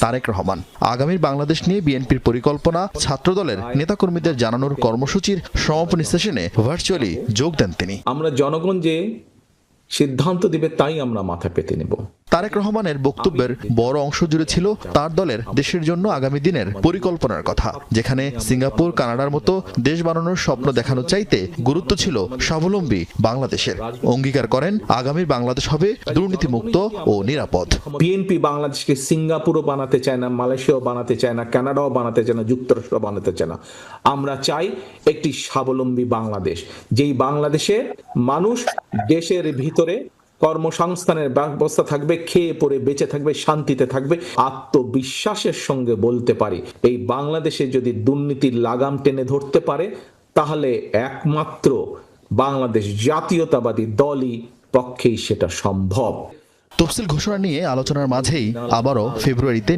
তারেক রহমান। আগামীর বাংলাদেশ নিয়ে বিএনপির পরিকল্পনা ছাত্রদলের নেতাকর্মীদের জানানোর কর্মসূচির সমাপনী সেশনে ভার্চুয়ালি যোগ দেন তিনি। আমরা জনগণ যে সিদ্ধান্ত দিবে তাই আমরা মাথা পেতে নেব। তারেক রহমানের বক্তব্যের বড় অংশ জুড়ে ছিল তার দলের দেশের জন্য আগামী দিনের পরিকল্পনার কথা, যেখানে সিঙ্গাপুর, কানাডার মতো দেশ বানানোর স্বপ্ন দেখানো চাইতে গুরুত্ব ছিল স্বাবলম্বী বাংলাদেশের। অঙ্গীকার করেন আগামীর বাংলাদেশ হবে দুর্নীতিমুক্ত ও নিরাপদ। বিএনপি বাংলাদেশকে সিঙ্গাপুরও বানাতে চায় না, মালয়েশিয়াও বানাতে চায় না, কানাডাও বানাতে চায় না, যুক্তরাষ্ট্র বানাতে চায় না। আমরা চাই একটি স্বাবলম্বী বাংলাদেশ, যেই বাংলাদেশে মানুষ দেশের ভিতরে কর্মসংস্থানের ব্যবস্থা থাকবে, খেয়ে পরে বেঁচে থাকবে, শান্তিতে থাকবে, আত্মবিশ্বাসের সঙ্গে বলতে পারি এই বাংলাদেশে যদি দুর্নীতির লাগাম টেনে ধরতে পারে তাহলে একমাত্র বাংলাদেশ জাতীয়তাবাদী দলই পক্ষেই সেটা সম্ভব। তফসিল ঘোষণা নিয়ে আলোচনার মাঝেই আবারও ফেব্রুয়ারিতে